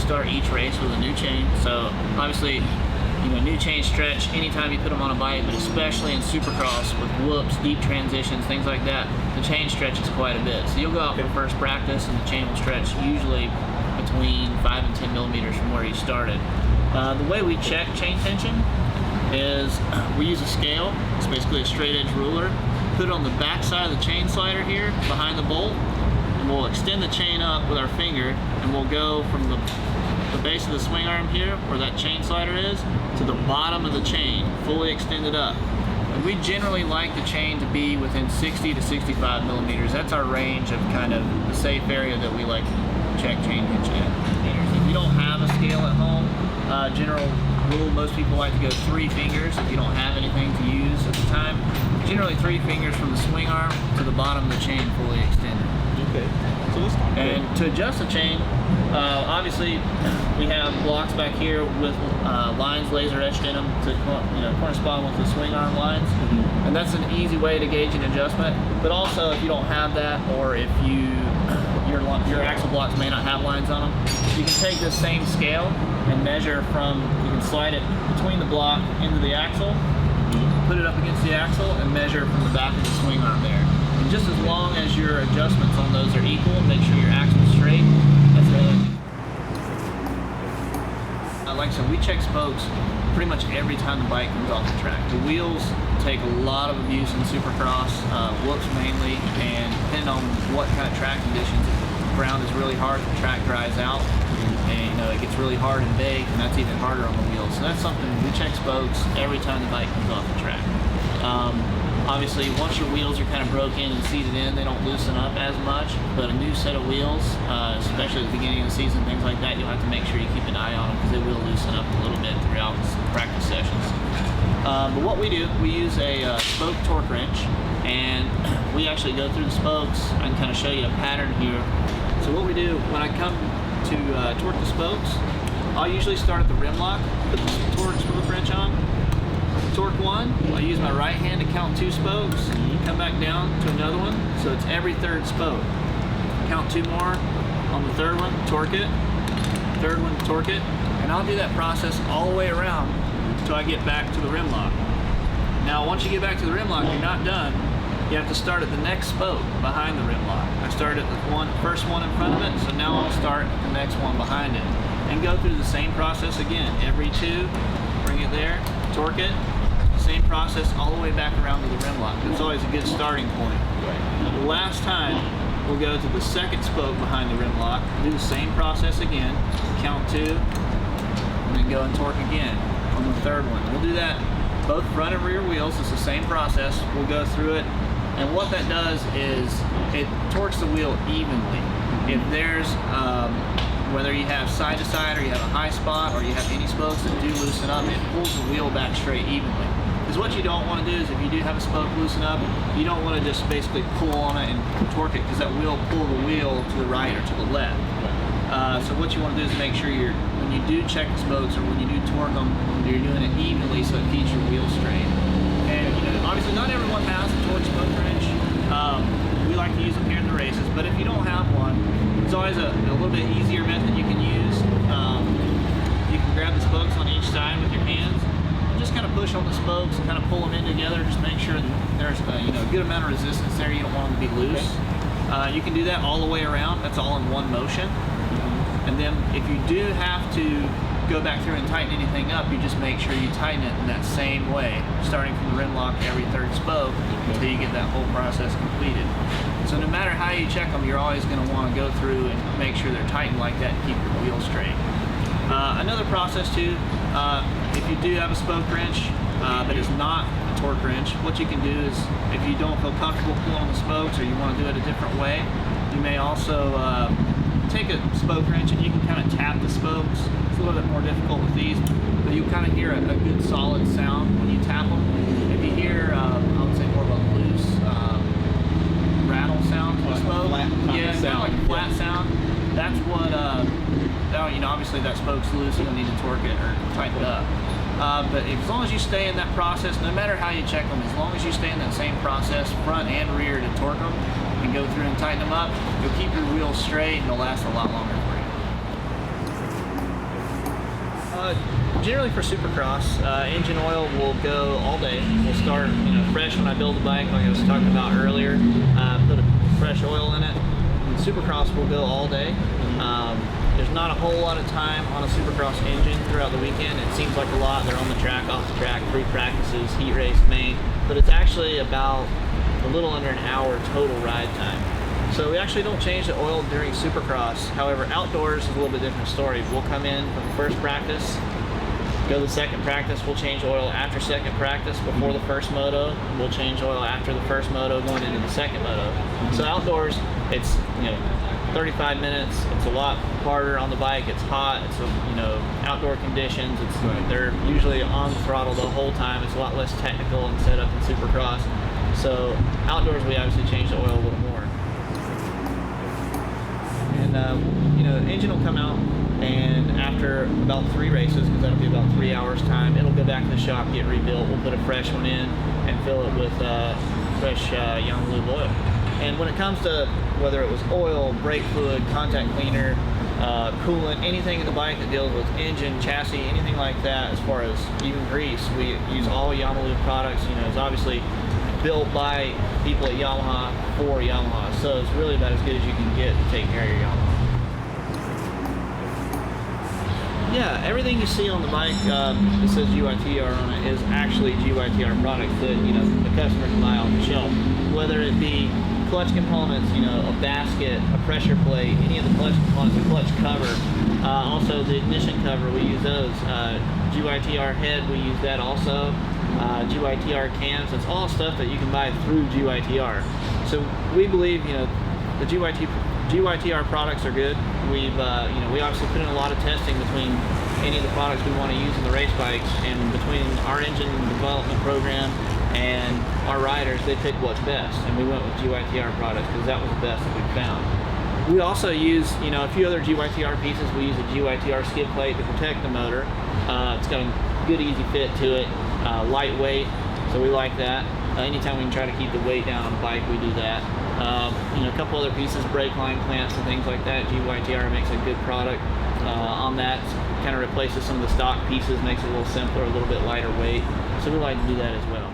start each race with a new chain. So obviously, you know, new chain stretch anytime you put them on a bike, but especially in supercross with whoops, deep transitions, things like that, the chain stretches quite a bit. So you'll go out for first practice and the chain will stretch usually between 5 and 10 millimeters from where you started. The way we check chain tension is we use a scale. It's basically a straight edge ruler. Put it on the back side of the chain slider here behind the bolt, and we'll extend the chain up with our finger, and we'll go from the base of the swing arm here, where that chain slider is, to the bottom of the chain, fully extended up. And we generally like the chain to be within 60 to 65 millimeters. That's our range of kind of the safe area that we like to check chain tension at. If you don't have a scale at home, general rule, most people like to go 3 fingers if you don't have anything to use at the time. Generally 3 fingers from the swing arm to the bottom of the chain fully extended. Okay, so let's talk. And to adjust the chain, obviously we have blocks back here with lines laser etched in them to correspond with the swing arm lines. And that's an easy way to gauge an adjustment. But also if you don't have that, or if your axle blocks may not have lines on them, you can take this same scale and measure from, you can slide it between the block into the axle, put it up against the axle, and measure from the back of the swing arm there. And just as long as your adjustments on those are equal, make sure your axle's straight, that's really. Like I said, we check spokes pretty much every time the bike comes off the track. The wheels take a lot of abuse in supercross, whoops mainly, and depending on what kind of track conditions, if the ground is really hard, the track dries out, and you know, it gets really hard and baked, and that's even harder on the wheels. So that's something, we check spokes every time the bike comes off the track. Obviously, once your wheels are kind of broken and seated in, they don't loosen up as much, but a new set of wheels, especially at the beginning of the season, things like that, you'll have to make sure you keep an eye on them because they will loosen up a little bit throughout practice sessions. But what we do, we use a spoke torque wrench, and we actually go through the spokes. I can kind of show you a pattern here. So what we do, when I come to torque the spokes, I'll usually start at the rim lock, put the torque spoke wrench on, torque one, I use my right hand to count 2 spokes, come back down to another one, so it's every 3rd spoke. Count 2 more on the 3rd one, torque it, 3rd one, torque it, and I'll do that process all the way around until I get back to the rim lock. Now once you get back to the rim lock, you're not done. You have to start at the next spoke behind the rim lock. I started at the first one in front of it, so now I'll start at the next one behind it. And go through the same process again. Every 2, bring it there, torque it, same process all the way back around to the rim lock. It's always a good starting point. The last time, we'll go to the 2nd spoke behind the rim lock, do the same process again, count 2, and then go and torque again on the 3rd one. We'll do that both front and rear wheels. It's the same process. We'll go through it, and what that does is it torques the wheel evenly. If there's whether you have side to side, or you have a high spot, or you have any spokes that do loosen up, it pulls the wheel back straight evenly. Because what you don't want to do is, if you do have a spoke loosen up, you don't want to just basically pull on it and torque it, because that will pull the wheel to the right or to the left. So what you want to do is make sure when you do check the spokes, or when you do torque them, you're doing it evenly so it keeps your wheel straight. And you know, obviously not everyone has a torque spoke wrench. We like to use them here in the races, but if you don't have one, there's always a little bit easier method you can use. You can grab the spokes on each side with your hands, and just kind of push on the spokes and kind of pull them in together. Just make sure that there's a good amount of resistance there. You don't want them to be loose. You can do that all the way around. That's all in one motion. And then if you do have to go back through and tighten anything up, you just make sure you tighten it in that same way, starting from the rim lock every 3rd spoke until you get that whole process completed. So no matter how you check them, you're always going to want to go through and make sure they're tightened like that and keep your wheel straight. Another process too, if you do have a spoke wrench that is not a torque wrench, what you can do is, if you don't feel comfortable pulling the spokes, or you want to do it a different way, you may also take a spoke wrench and you can kind of tap the spokes. It's a little bit more difficult with these, but you kind of hear a good solid sound when you tap them. If you hear, I would say more of a loose rattle sound to the spoke, yeah, kind of like a flat sound. That's what, you know, obviously that spoke's loose, you'll need to torque it or tighten it up. But as long as you stay in that process, no matter how you check them, as long as you stay in that same process, front and rear, to torque them and go through and tighten them up, you'll keep your wheels straight and they'll last a lot longer for you. Generally for supercross, engine oil will go all day. We'll start, fresh when I build the bike, like I was talking about earlier. Put fresh oil in it. And supercross will go all day. There's not a whole lot of time on a supercross engine throughout the weekend. It seems like a lot. They're on the track, off the track, pre-practices, heat race, main, but it's actually about a little under an hour total ride time. So we actually don't change the oil during supercross. However, outdoors is a little bit different story. We'll come in for the first practice, go to the second practice, we'll change oil after second practice before the first moto. We'll change oil after the first moto going into the second moto. So outdoors, it's 35 minutes. It's a lot harder on the bike. It's hot. It's outdoor conditions. They're usually on the throttle the whole time. It's a lot less technical and set up in supercross. So outdoors, we obviously change the oil a little more. And the engine will come out, and after about 3 races, because that'll be about 3 hours time, it'll go back to the shop, get rebuilt. We'll put a fresh one in and fill it with fresh Yamaha oil. And when it comes to whether it was oil, brake fluid, contact cleaner, coolant, anything in the bike that deals with engine, chassis, anything like that, as far as even grease, we use all Yamaha products. It's obviously built by people at Yamaha for Yamaha, so it's really about as good as you can get to take care of your Yamaha. Yeah, everything you see on the bike that says GYTR on it is actually GYTR products that the customer can buy off the shelf. Whether it be clutch components, a basket, a pressure plate, any of the clutch components, the clutch cover, also the ignition cover, we use those. GYTR head, we use that also. GYTR cams, it's all stuff that you can buy through GYTR. So we believe, the GYTR products are good. We obviously put in a lot of testing between any of the products we want to use in the race bikes, and between our engine development program and our riders, they pick what's best, and we went with GYTR products because that was the best that we found. We also use, a few other GYTR pieces. We use a GYTR skid plate to protect the motor. It's got a good, easy fit to it, lightweight, so we like that. Anytime we can try to keep the weight down on the bike, we do that. A couple other pieces, brake line clamps and things like that. GYTR makes a good product on that. Kind of replaces some of the stock pieces, makes it a little simpler, a little bit lighter weight. So we like to do that as well.